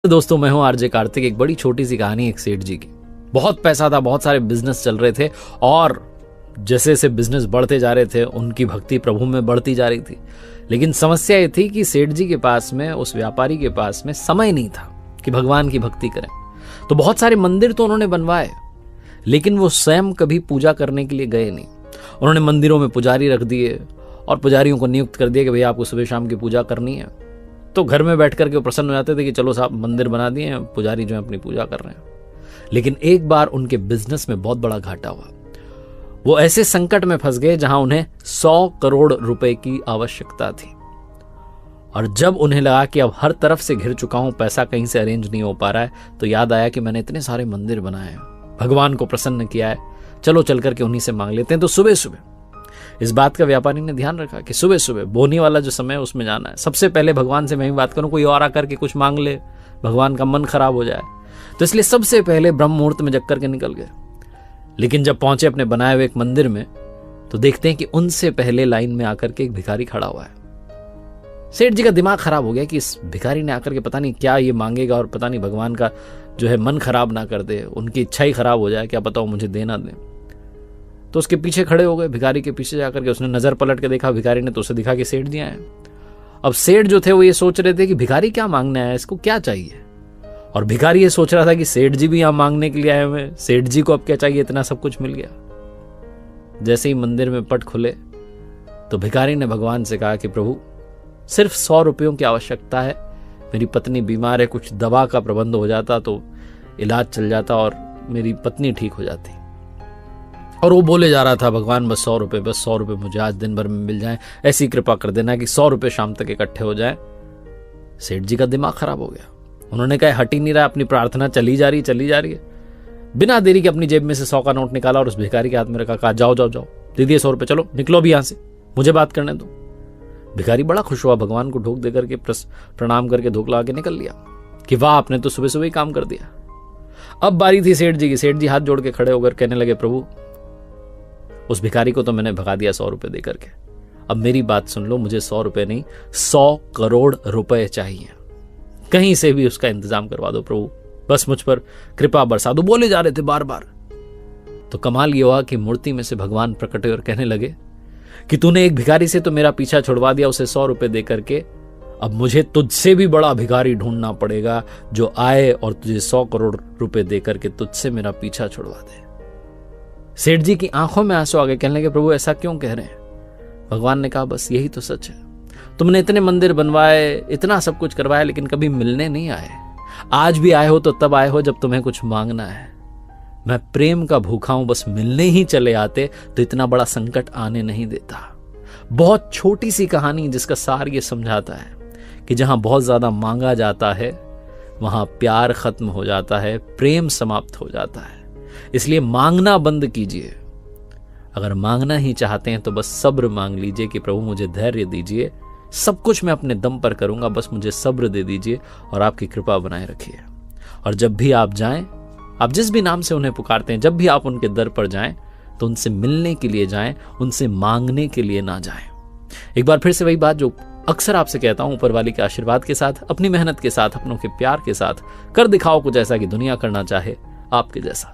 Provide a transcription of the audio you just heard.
दोस्तों, मैं हूं आरजे कार्तिक। एक बड़ी छोटी सी कहानी एक सेठ जी की। बहुत पैसा था, बहुत सारे बिजनेस चल रहे थे और जैसे जैसे बिजनेस बढ़ते जा रहे थे उनकी भक्ति प्रभु में बढ़ती जा रही थी। लेकिन समस्या ये थी कि सेठ जी के पास में, उस व्यापारी के पास में समय नहीं था कि भगवान की भक्ति करें। तो बहुत सारे मंदिर तो उन्होंने बनवाए, लेकिन वो स्वयं कभी पूजा करने के लिए गए नहीं। उन्होंने मंदिरों में पुजारी रख दिए और पुजारियों को नियुक्त कर दिया कि भैया आपको सुबह शाम की पूजा करनी है। तो घर में बैठ करके वो प्रसन्न हो जाते थे कि चलो साहब मंदिर बना दिए हैं, पुजारी जो है अपनी पूजा कर रहे हैं। लेकिन एक बार उनके बिजनेस में बहुत बड़ा घाटा हुआ। वो ऐसे संकट में फंस गए जहां उन्हें 100 करोड़ रुपए की आवश्यकता थी। और जब उन्हें लगा कि अब हर तरफ से घिर चुका हूं, पैसा कहीं से अरेंज नहीं हो पा रहा है, तो याद आया कि मैंने इतने सारे मंदिर बनाए हैं, भगवान को प्रसन्न किया है, चलो चल करके उन्हीं से मांग लेते हैं। तो सुबह सुबह इस बात का व्यापारी ने ध्यान रखा कि सुबह सुबह बोनी वाला जो समय है उसमें जाना है। सबसे पहले भगवान से मैं ही बात करूं, कोई और आकर के कुछ मांग ले, भगवान का मन खराब हो जाए। तो इसलिए सबसे पहले ब्रह्म मुहूर्त में जग करके निकल गए। लेकिन जब पहुंचे अपने बनाए हुए एक मंदिर में, तो देखते हैं कि उनसे पहले लाइन में आकर के एक भिखारी खड़ा हुआ है। सेठ जी का दिमाग खराब हो गया कि इस भिखारी ने आकर के पता नहीं क्या ये मांगेगा और पता नहीं भगवान का जो है मन खराब ना कर दे, उनकी इच्छा ही खराब हो जाए, क्या पता वो मुझे देना दे। तो उसके पीछे खड़े हो गए। भिखारी के पीछे जाकर के उसने नजर पलट के देखा भिखारी ने, तो उसे दिखा कि सेठ जी आए। अब सेठ जो थे वो ये सोच रहे थे कि भिखारी क्या मांगने आया है, इसको क्या चाहिए। और भिखारी ये सोच रहा था कि सेठ जी भी यहां मांगने के लिए आए हुए, सेठ जी को अब क्या चाहिए, इतना सब कुछ मिल गया। जैसे ही मंदिर में पट खुले तो भिखारी ने भगवान से कहा कि प्रभु, सिर्फ 100 रुपयों की आवश्यकता है, मेरी पत्नी बीमार है, कुछ दवा का प्रबंध हो जाता तो इलाज चल जाता और मेरी पत्नी ठीक हो जाती। और वो बोले जा रहा था, भगवान बस 100 रुपये, बस 100 रुपये मुझे आज दिन भर में मिल जाए, ऐसी कृपा कर देना कि 100 रुपये शाम तक इकट्ठे हो जाए। सेठ जी का दिमाग खराब हो गया। उन्होंने कहा हट ही नहीं रहा, अपनी प्रार्थना चली जा रही है। बिना देरी के अपनी जेब में से 100 का नोट निकाला और उस भिखारी के हाथ में रखा, कहा जाओ जाओ जाओ, दे दिए 100 रुपये, चलो निकलो भी यहां से, मुझे बात करने दो। भिखारी बड़ा खुश हुआ, भगवान को ढोक देकर के प्रणाम करके धोख लगा के निकल लिया कि वाह, आपने तो सुबह सुबह ही काम कर दिया। अब बारी थी सेठ जी की। सेठ जी हाथ जोड़ के खड़े होकर कहने लगे, प्रभु उस भिखारी को तो मैंने भगा दिया 100 रुपये दे करके, अब मेरी बात सुन लो, मुझे 100 रुपये नहीं 100 करोड़ रुपए चाहिए। कहीं से भी उसका इंतजाम करवा दो प्रभु, बस मुझ पर कृपा बरसा दो। बोले जा रहे थे बार बार। तो कमाल ये हुआ कि मूर्ति में से भगवान प्रकट हुए और कहने लगे कि तूने एक भिखारी से तो मेरा पीछा छुड़वा दिया, उसे 100 रुपये दे करके, अब मुझे तुझसे भी बड़ा भिखारी ढूंढना पड़ेगा जो आए और तुझे 100 करोड़ रुपए दे करके तुझसे मेरा पीछा छुड़वा दे। सेठ जी की आंखों में आंसू आ गए। कहने लगे, प्रभु ऐसा क्यों कह रहे हैं। भगवान ने कहा, बस यही तो सच है, तुमने इतने मंदिर बनवाए, इतना सब कुछ करवाया, लेकिन कभी मिलने नहीं आए। आज भी आए हो तो तब आए हो जब तुम्हें कुछ मांगना है। मैं प्रेम का भूखा हूं, बस मिलने ही चले आते तो इतना बड़ा संकट आने नहीं देता। बहुत छोटी सी कहानी जिसका सार ये समझाता है कि जहां बहुत ज्यादा मांगा जाता है वहां प्यार खत्म हो जाता है, प्रेम समाप्त हो जाता है। इसलिए मांगना बंद कीजिए। अगर मांगना ही चाहते हैं तो बस सब्र मांग लीजिए कि प्रभु मुझे धैर्य दीजिए, सब कुछ मैं अपने दम पर करूंगा, बस मुझे सब्र दे दीजिए और आपकी कृपा बनाए रखिए। और जब भी आप जाएं, आप जिस भी नाम से उन्हें पुकारते हैं, जब भी आप उनके दर पर जाएं तो उनसे मिलने के लिए जाएं, उनसे मांगने के लिए ना जाएं। एक बार फिर से वही बात जो अक्सर आपसे कहता हूं, ऊपर वाले के आशीर्वाद के साथ, अपनी मेहनत के साथ, अपनों के प्यार के साथ कर दिखाओ कुछ ऐसा कि दुनिया करना चाहे आपके जैसा।